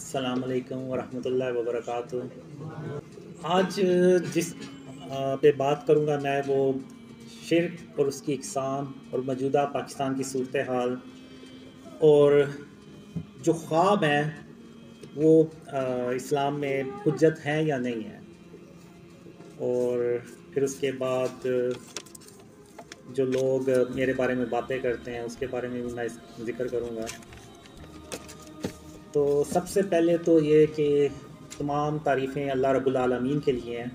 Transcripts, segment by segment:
السلام علیکم ورحمۃ اللہ وبرکاتہ۔ آج جس پہ بات کروں گا میں وہ شرک اور اس کی اقسام اور موجودہ پاکستان کی صورتحال اور جو خواب ہیں وہ اسلام میں حجت ہیں یا نہیں ہیں، اور پھر اس کے بعد جو لوگ میرے بارے میں باتیں کرتے ہیں اس کے بارے میں بھی میں ذکر کروں گا۔ تو سب سے پہلے تو یہ کہ تمام تعریفیں اللہ رب العالمین کے لیے ہیں،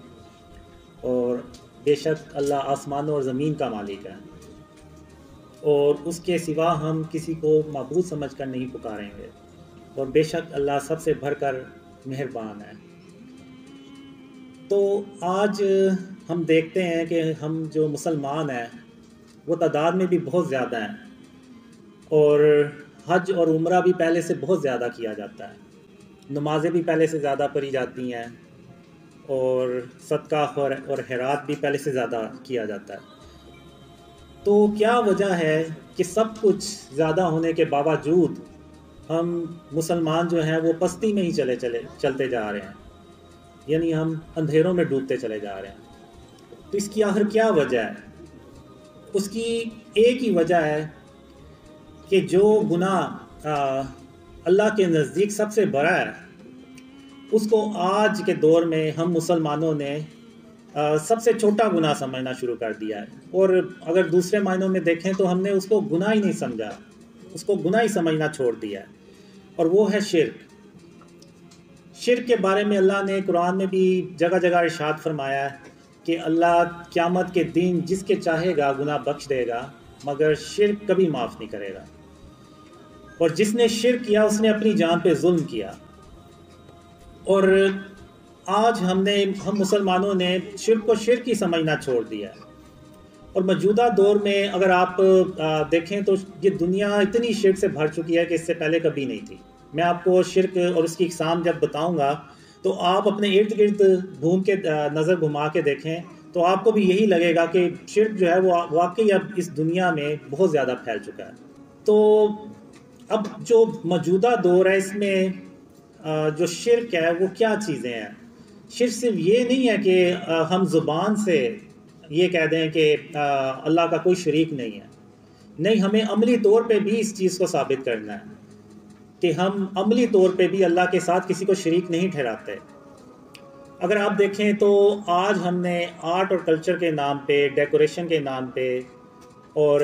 اور بے شک اللہ آسمانوں اور زمین کا مالک ہے، اور اس کے سوا ہم کسی کو معبود سمجھ کر نہیں پکاریں گے، اور بے شک اللہ سب سے بڑھ کر مہربان ہے۔ تو آج ہم دیکھتے ہیں کہ ہم جو مسلمان ہیں وہ تعداد میں بھی بہت زیادہ ہیں، اور حج اور عمرہ بھی پہلے سے بہت زیادہ کیا جاتا ہے، نمازیں بھی پہلے سے زیادہ پڑھی جاتی ہیں، اور صدقہ اور خیرات بھی پہلے سے زیادہ کیا جاتا ہے۔ تو کیا وجہ ہے کہ سب کچھ زیادہ ہونے کے باوجود ہم مسلمان جو ہیں وہ پستی میں ہی چلتے جا رہے ہیں، یعنی ہم اندھیروں میں ڈوبتے چلے جا رہے ہیں؟ تو اس کی آخر کیا وجہ ہے؟ اس کی ایک ہی وجہ ہے کہ جو گناہ اللہ کے نزدیک سب سے بڑا ہے اس کو آج کے دور میں ہم مسلمانوں نے سب سے چھوٹا گناہ سمجھنا شروع کر دیا ہے، اور اگر دوسرے معنوں میں دیکھیں تو ہم نے اس کو گناہ ہی نہیں سمجھا، اس کو گناہ ہی سمجھنا چھوڑ دیا ہے، اور وہ ہے شرک۔ شرک کے بارے میں اللہ نے قرآن میں بھی جگہ جگہ ارشاد فرمایا ہے کہ اللہ قیامت کے دن جس کے چاہے گا گناہ بخش دے گا، مگر شرک کبھی معاف نہیں کرے گا، اور جس نے شرک کیا اس نے اپنی جان پہ ظلم کیا۔ اور آج ہم مسلمانوں نے شرک کو شرک ہی سمجھنا چھوڑ دیا ہے، اور موجودہ دور میں اگر آپ دیکھیں تو یہ دنیا اتنی شرک سے بھر چکی ہے کہ اس سے پہلے کبھی نہیں تھی۔ میں آپ کو شرک اور اس کی اقسام جب بتاؤں گا تو آپ اپنے ارد گرد نظر گھما کے دیکھیں تو آپ کو بھی یہی لگے گا کہ شرک جو ہے وہ واقعی اب اس دنیا میں بہت زیادہ پھیل چکا ہے۔ تو اب جو موجودہ دور ہے اس میں جو شرک ہے وہ کیا چیزیں ہیں؟ شرک صرف یہ نہیں ہے کہ ہم زبان سے یہ کہہ دیں کہ اللہ کا کوئی شریک نہیں ہے، نہیں، ہمیں عملی طور پہ بھی اس چیز کو ثابت کرنا ہے کہ ہم عملی طور پہ بھی اللہ کے ساتھ کسی کو شریک نہیں ٹھہراتے۔ اگر آپ دیکھیں تو آج ہم نے آرٹ اور کلچر کے نام پہ، ڈیکوریشن کے نام پہ، اور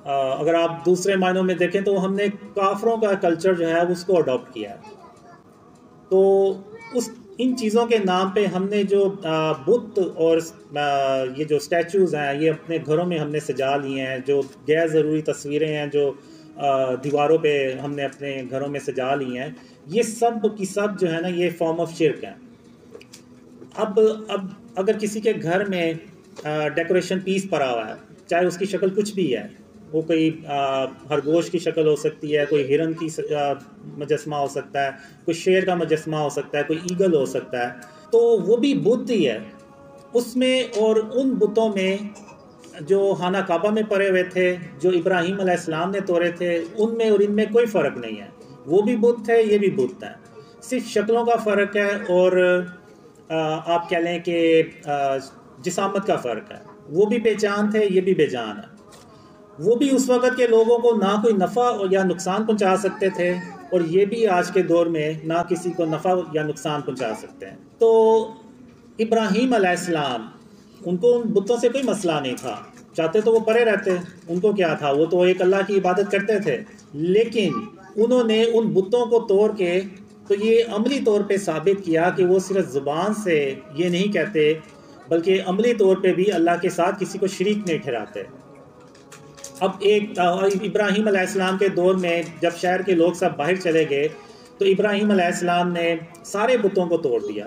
اگر آپ دوسرے معنوں میں دیکھیں تو ہم نے کافروں کا کلچر جو ہے اس کو اڈاپٹ کیا ہے۔ تو ان چیزوں کے نام پہ ہم نے جو بت اور یہ جو سٹیچوز ہیں یہ اپنے گھروں میں ہم نے سجا لیے ہیں، جو غیر ضروری تصویریں ہیں جو دیواروں پہ ہم نے اپنے گھروں میں سجا لی ہیں، یہ سب کی سب جو ہے نا یہ فارم آف شرک ہیں۔ اب اگر کسی کے گھر میں ڈیکوریشن پیس پڑا ہوا ہے، چاہے اس کی شکل کچھ بھی ہے، وہ کوئی خرگوش کی شکل ہو سکتی ہے، کوئی ہرن کی مجسمہ ہو سکتا ہے، کوئی شیر کا مجسمہ ہو سکتا ہے، کوئی ایگل ہو سکتا ہے، تو وہ بھی بت ہی ہے اس میں۔ اور ان بتوں میں جو خانہ کعبہ میں پڑے ہوئے تھے، جو ابراہیم علیہ السلام نے توڑے تھے، ان میں اور ان میں کوئی فرق نہیں ہے، وہ بھی بت ہے، یہ بھی بت ہے، صرف شکلوں کا فرق ہے، اور آپ کہہ لیں کہ جسامت کا فرق ہے۔ وہ بھی بے جان تھے، یہ بھی بے جان ہے۔ وہ بھی اس وقت کے لوگوں کو نہ کوئی نفع یا نقصان پہنچا سکتے تھے، اور یہ بھی آج کے دور میں نہ کسی کو نفع یا نقصان پہنچا سکتے ہیں۔ تو ابراہیم علیہ السلام، ان کو ان بتوں سے کوئی مسئلہ نہیں تھا، چاہتے تو وہ پڑے رہتے، ان کو کیا تھا، وہ تو ایک اللہ کی عبادت کرتے تھے، لیکن انہوں نے ان بتوں کو توڑ کے تو یہ عملی طور پہ ثابت کیا کہ وہ صرف زبان سے یہ نہیں کہتے بلکہ عملی طور پہ بھی اللہ کے ساتھ کسی کو شریک نہیں ٹھہراتے۔ اب ابراہیم علیہ السلام کے دور میں جب شہر کے لوگ سب باہر چلے گئے تو ابراہیم علیہ السلام نے سارے بتوں کو توڑ دیا،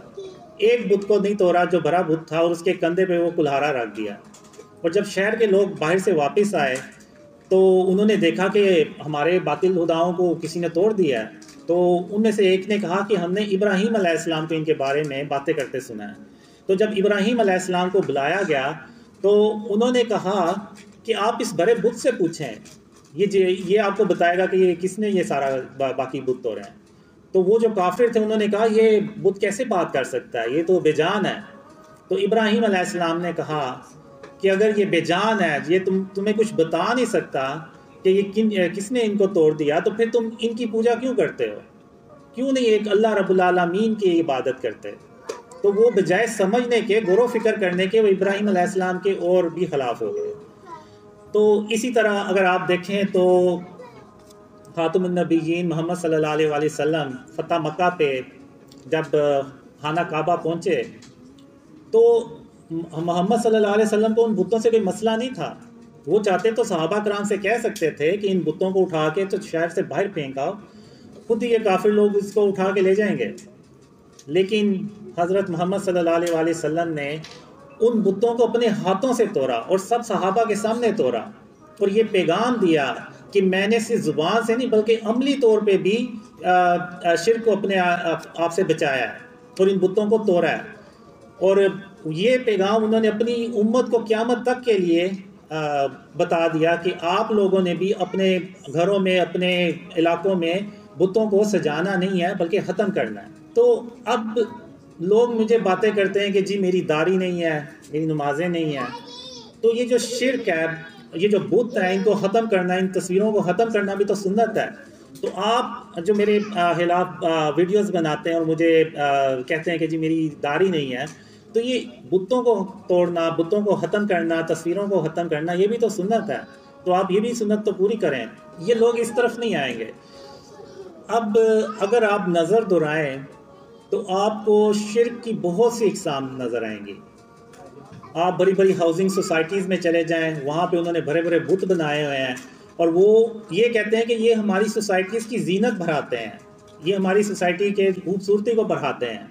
ایک بت کو نہیں توڑا جو بڑا بت تھا، اور اس کے کندھے پہ وہ کلہارا رکھ دیا۔ اور جب شہر کے لوگ باہر سے واپس آئے تو انہوں نے دیکھا کہ ہمارے باطل خداؤں کو کسی نے توڑ دیا ہے، تو ان میں سے ایک نے کہا کہ ہم نے ابراہیم علیہ السلام کو ان کے بارے میں باتیں کرتے سنا ہے۔ تو جب ابراہیم علیہ السلام کو بلایا گیا تو انہوں نے کہا کہ آپ اس بڑے بت سے پوچھیں، یہ آپ کو بتائے گا کہ یہ کس نے یہ سارا باقی بت توڑے ہیں۔ تو وہ جو کافر تھے انہوں نے کہا یہ بت کیسے بات کر سکتا ہے، یہ تو بے جان ہے۔ تو ابراہیم علیہ السلام نے کہا کہ اگر یہ بے جان ہے، یہ تمہیں کچھ بتا نہیں سکتا کہ یہ کس نے ان کو توڑ دیا، تو پھر تم ان کی پوجا کیوں کرتے ہو؟ کیوں نہیں ایک اللہ رب العالمین کی عبادت کرتے؟ تو وہ بجائے سمجھنے کے، غور و فکر کرنے کے، وہ ابراہیم علیہ السلام کے اور بھی خلاف ہو گئے۔ تو اسی طرح اگر آپ دیکھیں تو خاتم النبیین محمد صلی اللہ علیہ وآلہ وسلم فتح مکہ پہ جب خانہ کعبہ پہنچے تو محمد صلی اللہ علیہ وسلم کو ان بتوں سے کوئی مسئلہ نہیں تھا۔ وہ چاہتے تو صحابہ کرام سے کہہ سکتے تھے کہ ان بتوں کو اٹھا کے تو شہر سے باہر پھینکاؤ، خود ہی یہ کافر لوگ اس کو اٹھا کے لے جائیں گے۔ لیکن حضرت محمد صلی اللہ علیہ وآلہ وسلم نے ان بتوں کو اپنے ہاتھوں سے توڑا اور سب صحابہ کے سامنے توڑا، اور یہ پیغام دیا کہ میں نے صرف زبان سے نہیں بلکہ عملی طور پہ بھی شرک کو اپنے آپ سے بچایا ہے اور ان بتوں کو توڑا ہے۔ اور یہ پیغام انہوں نے اپنی امت کو قیامت تک کے لیے بتا دیا کہ آپ لوگوں نے بھی اپنے گھروں میں، اپنے علاقوں میں بتوں کو سجانا نہیں ہے بلکہ ختم کرنا ہے۔ تو اب لوگ مجھے باتیں کرتے ہیں کہ جی میری داڑھی نہیں ہے، میری نمازیں نہیں ہیں، تو یہ جو شرک ہے، یہ جو بت ہیں، ان کو ختم کرنا، ان تصویروں کو ختم کرنا بھی تو سنت ہے۔ تو آپ جو میرے خلاف ویڈیوز بناتے ہیں اور مجھے کہتے ہیں کہ جی میری داڑھی نہیں ہے، تو یہ بتوں کو توڑنا، بتوں کو ختم کرنا، تصویروں کو ختم کرنا، یہ بھی تو سنت ہے۔ تو آپ یہ بھی سنت تو پوری کریں۔ یہ لوگ اس طرف نہیں آئیں گے۔ اب اگر آپ نظر دہرائیں تو آپ کو شرک کی بہت سی اقسام نظر آئیں گی۔ آپ بڑی بڑی ہاؤسنگ سوسائٹیز میں چلے جائیں، وہاں پہ انہوں نے بڑے بڑے بت بنائے ہوئے ہیں، اور وہ یہ کہتے ہیں کہ یہ ہماری سوسائٹیز کی زینت بڑھاتے ہیں، یہ ہماری سوسائٹی کے خوبصورتی کو بڑھاتے ہیں۔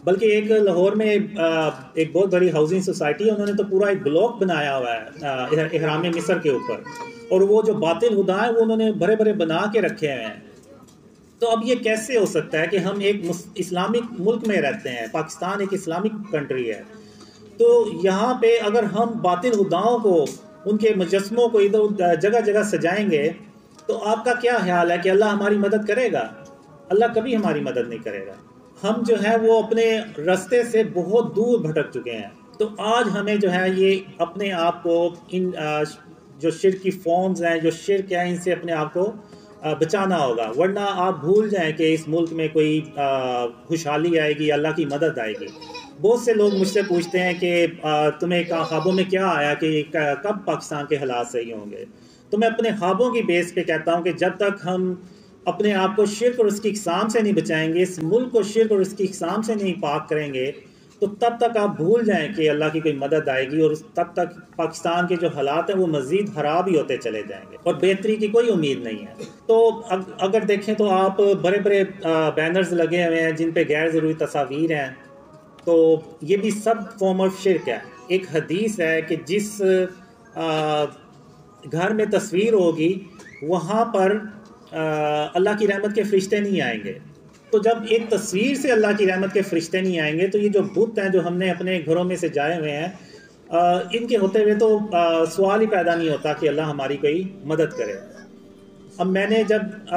بلکہ ایک لاہور میں ایک بہت بڑی ہاؤسنگ سوسائٹی ہے، انہوں نے تو پورا ایک بلاک بنایا ہوا ہے احرام مصر کے اوپر، اور وہ جو باطل خدا ہیں وہ انہوں نے بڑے بڑے بنا کے رکھے ہوئے ہیں۔ تو اب یہ کیسے ہو سکتا ہے کہ ہم ایک اسلامک ملک میں رہتے ہیں، پاکستان ایک اسلامک کنٹری ہے، تو یہاں پہ اگر ہم باطل خداؤں کو، ان کے مجسموں کو ادھر جگہ جگہ سجائیں گے تو آپ کا کیا خیال ہے کہ اللہ ہماری مدد کرے گا؟ اللہ کبھی ہماری مدد نہیں کرے گا۔ ہم جو ہے وہ اپنے راستے سے بہت دور بھٹک چکے ہیں۔ تو آج ہمیں جو ہے یہ اپنے آپ کو ان جو شرک کی فارمز ہیں، جو شرک ہیں، ان سے اپنے آپ کو بچانا ہوگا، ورنہ آپ بھول جائیں کہ اس ملک میں کوئی خوشحالی آئے گی، اللہ کی مدد آئے گی۔ بہت سے لوگ مجھ سے پوچھتے ہیں کہ تمہیں خوابوں میں کیا آیا کہ کب پاکستان کے حالات صحیح ہوں گے؟ تو میں اپنے خوابوں کی بیس پہ کہتا ہوں کہ جب تک ہم اپنے آپ کو شرک اور اس کی اقسام سے نہیں بچائیں گے، اس ملک کو شرک اور اس کی اقسام سے نہیں پاک کریں گے، تو تب تک آپ بھول جائیں کہ اللہ کی کوئی مدد آئے گی، اور تب تک پاکستان کے جو حالات ہیں وہ مزید خراب ہی ہوتے چلے جائیں گے، اور بہتری کی کوئی امید نہیں ہے۔ تو اگر دیکھیں تو آپ بڑے بڑے بینرز لگے ہوئے ہیں جن پہ غیر ضروری تصاویر ہیں، تو یہ بھی سب فارم آف شرک ہے۔ ایک حدیث ہے کہ جس گھر میں تصویر ہوگی وہاں پر اللہ کی رحمت کے فرشتے نہیں آئیں گے۔ تو جب ایک تصویر سے اللہ کی رحمت کے فرشتے نہیں آئیں گے، تو یہ جو بت ہیں جو ہم نے اپنے گھروں میں سے جائے ہوئے ہیں، ان کے ہوتے ہوئے تو سوال ہی پیدا نہیں ہوتا کہ اللہ ہماری کوئی مدد کرے۔ اب میں نے جب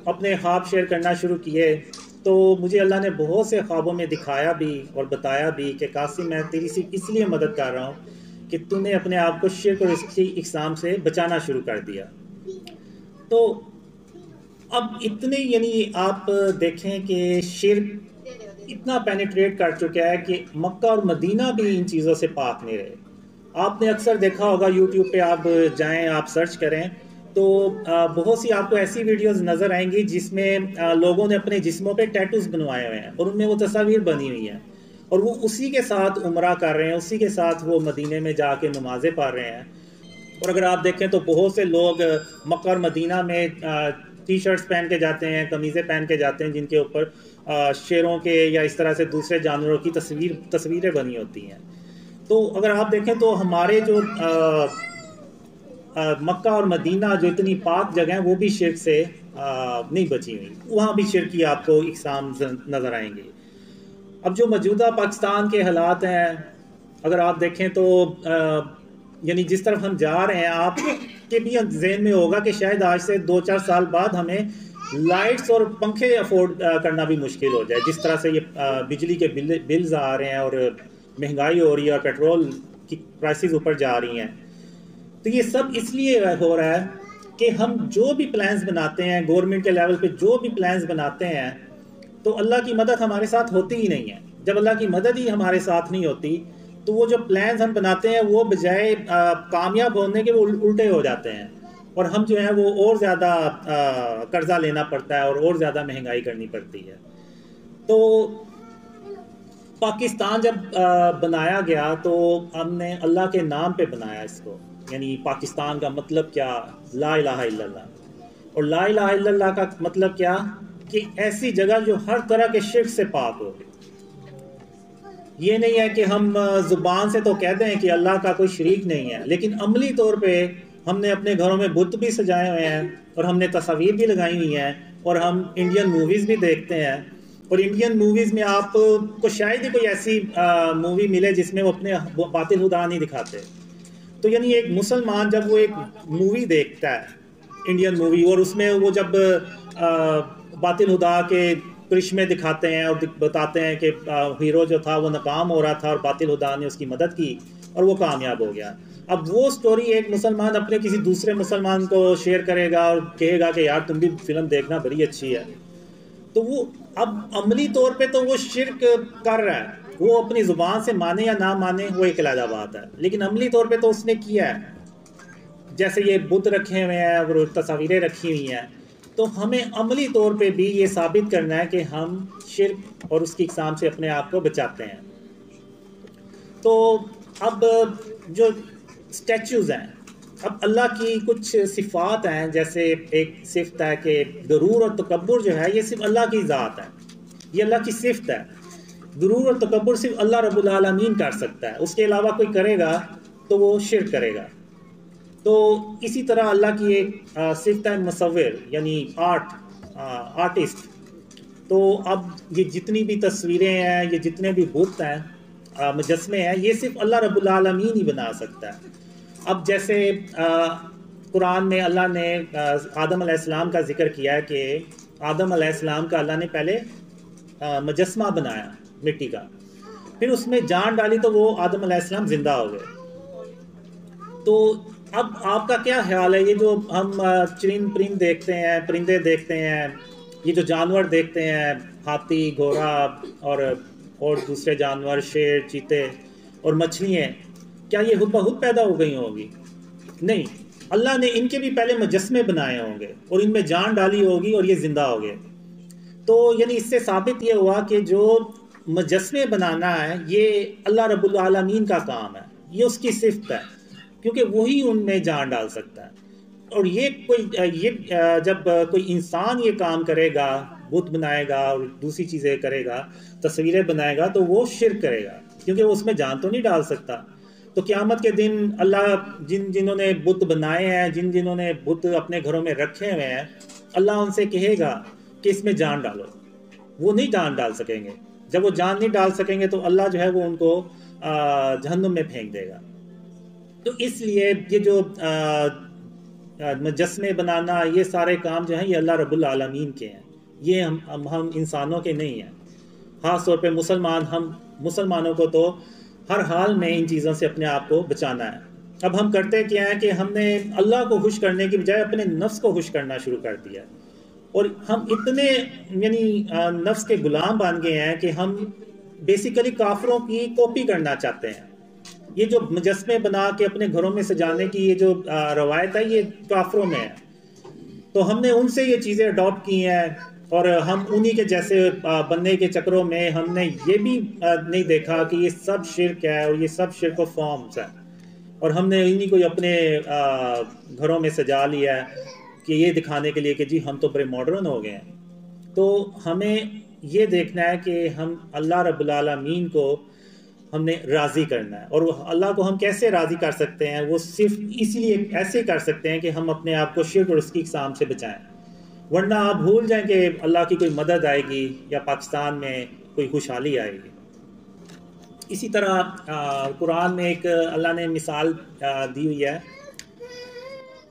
اپنے خواب شیئر کرنا شروع کیے تو مجھے اللہ نے بہت سے خوابوں میں دکھایا بھی اور بتایا بھی کہ قاسم میں تیری صرف اس لیے مدد کر رہا ہوں کہ تو نے اپنے آپ کو شرک اور اس کی اقسام سے بچانا شروع کر دیا۔ تو اب اتنے یعنی آپ دیکھیں کہ شرک اتنا پینیٹریٹ کر چکا ہے کہ مکہ اور مدینہ بھی ان چیزوں سے پاک نہیں رہے۔ آپ نے اکثر دیکھا ہوگا یوٹیوب پہ آپ جائیں، آپ سرچ کریں تو بہت سی آپ کو ایسی ویڈیوز نظر آئیں گی جس میں لوگوں نے اپنے جسموں پہ ٹیٹوز بنوائے ہوئے ہیں اور ان میں وہ تصاویر بنی ہوئی ہیں، اور وہ اسی کے ساتھ عمرہ کر رہے ہیں، اسی کے ساتھ وہ مدینے میں جا کے نمازیں پڑھ رہے ہیں۔ اور اگر آپ دیکھیں تو بہت سے لوگ مکہ اور مدینہ میں ٹی شرٹس پہن کے جاتے ہیں، قمیضیں پہن کے جاتے ہیں جن کے اوپر شیروں کے یا اس طرح سے دوسرے جانوروں کی تصویریں بنی ہوتی ہیں۔ تو اگر آپ دیکھیں تو ہمارے جو مکہ اور مدینہ جو اتنی پاک جگہ ہیں وہ بھی شرک سے نہیں بچی ہوئی، وہاں بھی شرک کی آپ کو اقسام نظر آئیں گے۔ اب جو موجودہ پاکستان کے حالات ہیں اگر آپ دیکھیں تو یعنی جس طرف ہم جا رہے ہیں، آپ کے بھی ذہن میں ہوگا کہ شاید آج سے 2-4 سال بعد ہمیں لائٹس اور پنکھے افورڈ کرنا بھی مشکل ہو جائے، جس طرح سے یہ بجلی کے بلز آ رہے ہیں اور مہنگائی ہو رہی ہے اور پیٹرول کی پرائسز اوپر جا رہی ہیں. تو یہ سب اس لیے ہو رہا ہے کہ ہم جو بھی پلانز بناتے ہیں گورنمنٹ کے لیول پہ، جو بھی پلانز بناتے ہیں، تو اللہ کی مدد ہمارے ساتھ ہوتی ہی نہیں ہے. جب اللہ کی مدد ہی ہمارے ساتھ نہیں ہوتی تو وہ جو پلانز ہم بناتے ہیں وہ بجائے کامیاب ہونے کے وہ الٹے ہو جاتے ہیں، اور ہم جو ہیں وہ اور زیادہ قرضہ لینا پڑتا ہے اور زیادہ مہنگائی کرنی پڑتی ہے. تو پاکستان جب بنایا گیا تو ہم نے اللہ کے نام پہ بنایا اس کو، یعنی پاکستان کا مطلب کیا؟ لا الہ الا اللہ. اور لا الہ الا اللہ کا مطلب کیا؟ کہ ایسی جگہ جو ہر طرح کے شرک سے پاک ہو. یہ نہیں ہے کہ ہم زبان سے تو کہتے ہیں کہ اللہ کا کوئی شریک نہیں ہے، لیکن عملی طور پہ ہم نے اپنے گھروں میں بت بھی سجائے ہوئے ہیں اور ہم نے تصاویر بھی لگائی ہوئی ہیں، اور ہم انڈین موویز بھی دیکھتے ہیں. اور انڈین موویز میں آپ کو شاید ہی کوئی ایسی مووی ملے جس میں وہ اپنے باطل خدا نہیں دکھاتے. تو یعنی ایک مسلمان جب وہ ایک مووی دیکھتا ہے انڈین مووی، اور اس میں وہ جب باطل خدا کے کرشمے دکھاتے ہیں اور بتاتے ہیں کہ ہیرو جو تھا وہ ناکام ہو رہا تھا اور باطل خدا نے اس کی مدد کی اور وہ کامیاب ہو گیا. اب وہ سٹوری ایک مسلمان اپنے کسی دوسرے مسلمان کو شیئر کرے گا اور کہے گا کہ یار تم بھی فلم دیکھنا، بڑی اچھی ہے. تو وہ اب عملی طور پہ تو وہ شرک کر رہا ہے، وہ اپنی زبان سے مانے یا نہ مانے وہ ایک علیحدہ بات ہے، لیکن عملی طور پہ تو اس نے کیا ہے. جیسے یہ بت رکھے ہوئے ہیں اور تصاویریں رکھی ہوئی ہیں، تو ہمیں عملی طور پہ بھی یہ ثابت کرنا ہے کہ ہم شرک اور اس کی اقسام سے اپنے آپ کو بچاتے ہیں. تو اب جو اسٹیچوز ہیں، اب اللہ کی کچھ صفات ہیں، جیسے ایک صفت ہے کہ غرور اور تکبر جو ہے یہ صرف اللہ کی ذات ہے، یہ اللہ کی صفت ہے. غرور اور تکبر صرف اللہ رب العالمین کر سکتا ہے، اس کے علاوہ کوئی کرے گا تو وہ شرک کرے گا. تو اسی طرح اللہ کی ایک صفت ہے مصور، یعنی آرٹسٹ. تو اب یہ جتنی بھی تصویریں ہیں، یہ جتنے بھی بت ہیں، مجسمے ہیں، یہ صرف اللہ رب العالمین ہی بنا سکتا ہے. اب جیسے قرآن میں اللہ نے آدم علیہ السلام کا ذکر کیا ہے کہ آدم علیہ السلام کا اللہ نے پہلے مجسمہ بنایا مٹی کا، پھر اس میں جان ڈالی تو وہ آدم علیہ السلام زندہ ہو گئے. تو اب آپ کا کیا خیال ہے، یہ جو ہم پرند دیکھتے ہیں، پرندے دیکھتے ہیں، یہ جو جانور دیکھتے ہیں، ہاتھی، گھوڑا اور دوسرے جانور، شیر، چیتے اور مچھلیاں، کیا یہ خود بخود پیدا ہو گئی ہوں گی؟ نہیں، اللہ نے ان کے بھی پہلے مجسمے بنائے ہوں گے اور ان میں جان ڈالی ہوگی اور یہ زندہ ہو گئے. تو یعنی اس سے ثابت یہ ہوا کہ جو مجسمے بنانا ہے یہ اللہ رب العالمین کا کام ہے، یہ اس کی صفت ہے، کیونکہ وہی ان میں جان ڈال سکتا ہے. اور یہ جب کوئی انسان یہ کام کرے گا، بت بنائے گا اور دوسری چیزیں کرے گا، تصویریں بنائے گا، تو وہ شرک کرے گا، کیونکہ وہ اس میں جان تو نہیں ڈال سکتا. تو قیامت کے دن اللہ جنہوں نے بت بنائے ہیں، جنہوں نے بت اپنے گھروں میں رکھے ہوئے ہیں، اللہ ان سے کہے گا کہ اس میں جان ڈالو. وہ نہیں جان ڈال سکیں گے. جب وہ جان نہیں ڈال سکیں گے تو اللہ جو ہے وہ ان کو جہنم میں پھینک دے گا. تو اس لیے یہ جو مجسمے بنانا، یہ سارے کام جو ہیں یہ اللہ رب العالمین کے ہیں، یہ ہم انسانوں کے نہیں ہیں. خاص طور پہ ہم مسلمانوں کو تو ہر حال میں ان چیزوں سے اپنے آپ کو بچانا ہے. اب ہم کرتے کیا ہے کہ ہم نے اللہ کو خوش کرنے کی بجائے اپنے نفس کو خوش کرنا شروع کر دیا، اور ہم اتنے یعنی نفس کے غلام بن گئے ہیں کہ ہم بیسیکلی کافروں کی کاپی کرنا چاہتے ہیں. یہ جو مجسمے بنا کے اپنے گھروں میں سجانے کی یہ جو روایت ہے یہ کافروں میں ہے. تو ہم نے ان سے یہ چیزیں اڈاپٹ کی ہیں، اور ہم انہی کے جیسے بننے کے چکروں میں ہم نے یہ بھی نہیں دیکھا کہ یہ سب شرک ہے اور یہ سب شرک و فارمز ہے، اور ہم نے انہی کو اپنے گھروں میں سجا لیا ہے کہ یہ دکھانے کے لیے کہ جی ہم تو بڑے ماڈرن ہو گئے ہیں. تو ہمیں یہ دیکھنا ہے کہ ہم اللہ رب العالمین کو ہم نے راضی کرنا ہے. اور اللہ کو ہم کیسے راضی کر سکتے ہیں؟ وہ صرف اس لیے ایسے کر سکتے ہیں کہ ہم اپنے آپ کو شرک اور اس کی اقسام سے بچائیں، ورنہ آپ بھول جائیں کہ اللہ کی کوئی مدد آئے گی یا پاکستان میں کوئی خوشحالی آئے گی. اسی طرح قرآن میں ایک اللہ نے مثال دی ہوئی ہے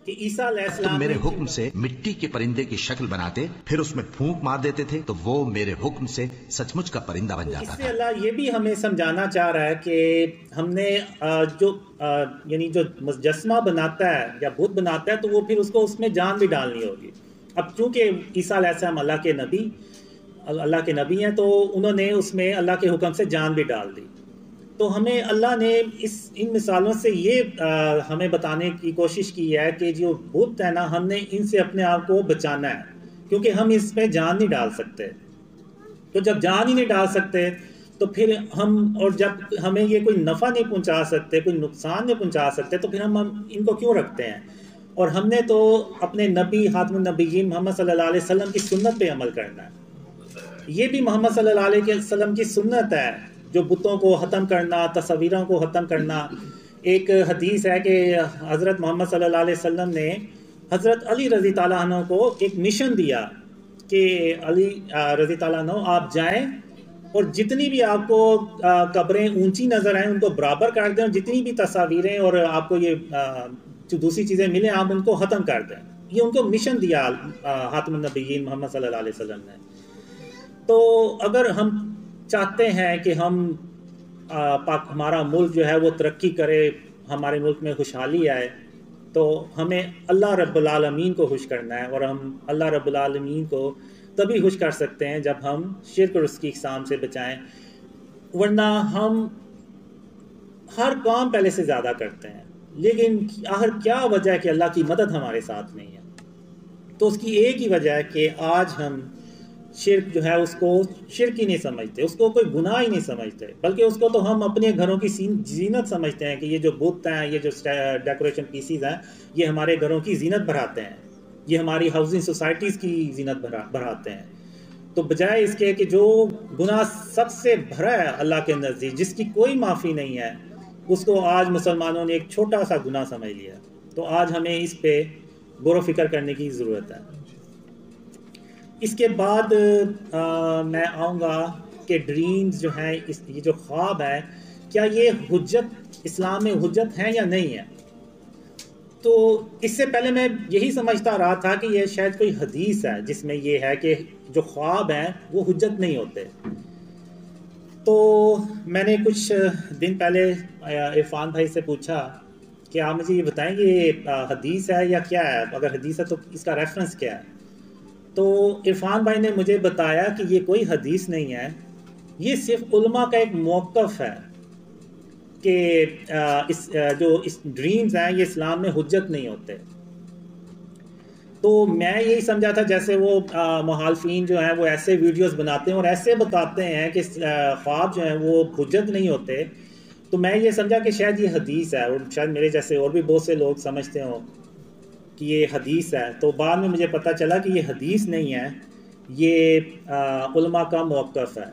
کہ عیسیٰ علیہ تم السلام میرے نے حکم سے مٹی کے پرندے کی شکل بناتے، پھر اس میں پھونک مار دیتے تھے تو وہ میرے حکم سے سچ مچ کا پرندہ بن اس جاتا سے تھا۔ اللہ یہ بھی ہمیں سمجھانا چاہ رہا ہے کہ ہم نے یعنی جو مجسمہ بناتا ہے یا بت بناتا ہے تو وہ پھر اس کو اس میں جان بھی ڈالنی ہوگی۔ اب چونکہ عیسیٰ علیہ السلام اللہ کے نبی ہیں، تو انہوں نے اس میں اللہ کے حکم سے جان بھی ڈال دی۔ تو ہمیں اللہ نے ان مثالوں سے یہ ہمیں بتانے کی کوشش کی ہے کہ جو بت ہے نا، ہم نے ان سے اپنے آپ کو بچانا ہے، کیونکہ ہم اس میں جان نہیں ڈال سکتے۔ تو جب جان ہی نہیں ڈال سکتے تو پھر اور جب ہمیں یہ کوئی نفع نہیں پہنچا سکتے، کوئی نقصان نہیں پہنچا سکتے، تو پھر ہم ان کو کیوں رکھتے ہیں؟ اور ہم نے تو اپنے نبی خاتم النبیین محمد صلی اللہ علیہ وسلم کی سنت پہ عمل کرنا ہے۔ یہ بھی محمد صلی اللہ علیہ وسلم کی سنت ہے، جو بتوں کو ختم کرنا، تصویروں کو ختم کرنا۔ ایک حدیث ہے کہ حضرت محمد صلی اللہ علیہ وسلم نے حضرت علی رضی تعالیٰ عنہ کو ایک مشن دیا کہ علی رضی تعالیٰ عنہ آپ جائیں اور جتنی بھی آپ کو قبریں اونچی نظر آئیں ان کو برابر کر دیں، اور جتنی بھی تصاویریں اور آپ کو یہ جو دوسری چیزیں ملیں آپ ان کو ختم کر دیں۔ یہ ان کو مشن دیا خاتم النبیین محمد صلی اللہ علیہ وسلم نے۔ تو اگر ہم چاہتے ہیں کہ ہمارا ملک جو ہے وہ ترقی کرے، ہمارے ملک میں خوشحالی آئے، تو ہمیں اللہ رب العالمین کو خوش کرنا ہے، اور ہم اللہ رب العالمین کو تبھی خوش کر سکتے ہیں جب ہم شرک اور اس کی اقسام سے بچائیں، ورنہ ہم ہر کام پہلے سے زیادہ کرتے ہیں، لیکن آخر کیا وجہ ہے کہ اللہ کی مدد ہمارے ساتھ نہیں ہے؟ تو اس کی ایک ہی وجہ ہے کہ آج ہم شرک جو ہے اس کو شرک ہی نہیں سمجھتے، اس کو کوئی گناہ ہی نہیں سمجھتے، بلکہ اس کو تو ہم اپنے گھروں کی زینت سمجھتے ہیں کہ یہ جو بت ہیں، یہ جو ڈیکوریشن پیسز ہیں، یہ ہمارے گھروں کی زینت بڑھاتے ہیں، یہ ہماری ہاؤسنگ سوسائٹیز کی زینت بڑھاتے ہیں۔ تو بجائے اس کے کہ جو گناہ سب سے بھرا ہے اللہ کے نزدیک، جس کی کوئی معافی نہیں ہے، اس کو آج مسلمانوں نے ایک چھوٹا سا گناہ سمجھ لیا۔ تو آج ہمیں اس پہ غور و فکر کرنے کی ضرورت ہے۔ اس کے بعد میں آؤں گا کہ ڈریمز جو ہیں، یہ جو خواب ہے، کیا یہ حجت اسلام میں حجت ہیں یا نہیں ہے؟ تو اس سے پہلے میں یہی سمجھتا رہا تھا کہ یہ شاید کوئی حدیث ہے جس میں یہ ہے کہ جو خواب ہیں وہ حجت نہیں ہوتے۔ تو میں نے کچھ دن پہلے عرفان بھائی سے پوچھا کہ آپ مجھے یہ بتائیں کہ یہ حدیث ہے یا کیا ہے، اگر حدیث ہے تو اس کا ریفرنس کیا ہے؟ تو عرفان بھائی نے مجھے بتایا کہ یہ کوئی حدیث نہیں ہے، یہ صرف علماء کا ایک موقف ہے کہ جو ڈریمز ہیں یہ اسلام میں حجت نہیں ہوتے۔ تو میں یہی سمجھا تھا جیسے وہ مخالفین جو ہیں وہ ایسے ویڈیوز بناتے ہیں اور ایسے بتاتے ہیں کہ خواب جو ہیں وہ حجت نہیں ہوتے، تو میں یہ سمجھا کہ شاید یہ حدیث ہے، اور شاید میرے جیسے اور بھی بہت سے لوگ سمجھتے ہوں کہ یہ حدیث ہے۔ تو بعد میں مجھے پتہ چلا کہ یہ حدیث نہیں ہے، یہ علماء کا موقف ہے۔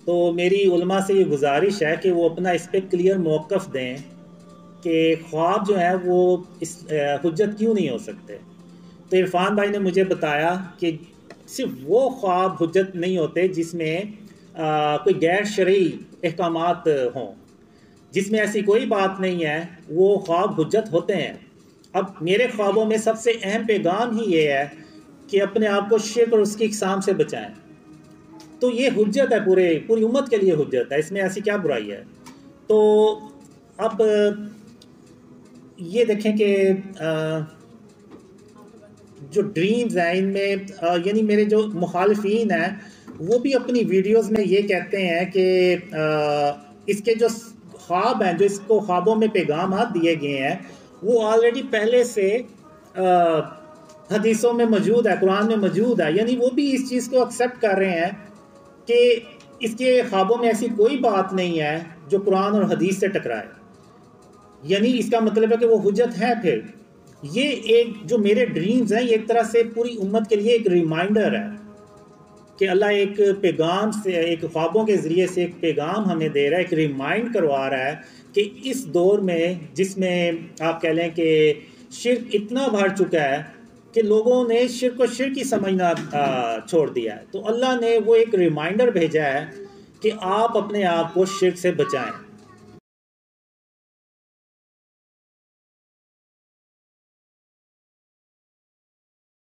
تو میری علماء سے یہ گزارش ہے کہ وہ اپنا اس پہ کلیئر موقف دیں کہ خواب جو ہے وہ حجت کیوں نہیں ہو سکتے۔ تو عرفان بھائی نے مجھے بتایا کہ صرف وہ خواب حجت نہیں ہوتے جس میں کوئی غیر شرعی احکامات ہوں، جس میں ایسی کوئی بات نہیں ہے، وہ خواب حجت ہوتے ہیں۔ اب میرے خوابوں میں سب سے اہم پیغام ہی یہ ہے کہ اپنے آپ کو شرک اور اس کی اقسام سے بچائیں، تو یہ حجت ہے، پوری امت کے لیے حجت ہے، اس میں ایسی کیا برائی ہے؟ تو اب یہ دیکھیں کہ جو ڈریمز ہیں ان میں یعنی میرے جو مخالفین ہیں وہ بھی اپنی ویڈیوز میں یہ کہتے ہیں کہ اس کے جو خواب ہیں، جو اس کو خوابوں میں پیغامات دیے گئے ہیں، وہ آلریڈی پہلے سے حدیثوں میں موجود ہے، قرآن میں موجود ہے، یعنی وہ بھی اس چیز کو ایکسیپٹ کر رہے ہیں کہ اس کے خوابوں میں ایسی کوئی بات نہیں ہے جو قرآن اور حدیث سے ٹکرائے، یعنی اس کا مطلب ہے کہ وہ حجت ہے۔ پھر یہ ایک جو میرے ڈریمز ہیں یہ ایک طرح سے پوری امت کے لیے ایک ریمائنڈر ہے کہ اللہ ایک پیغام سے، ایک خوابوں کے ذریعے سے ایک پیغام ہمیں دے رہا ہے، ایک ریمائنڈ کروا رہا ہے کہ اس دور میں جس میں آپ کہہ لیں کہ شرک اتنا بڑھ چکا ہے کہ لوگوں نے شرک کو شرک ہی سمجھنا چھوڑ دیا ہے، تو اللہ نے وہ ایک ریمائنڈر بھیجا ہے کہ آپ اپنے آپ کو شرک سے بچائیں۔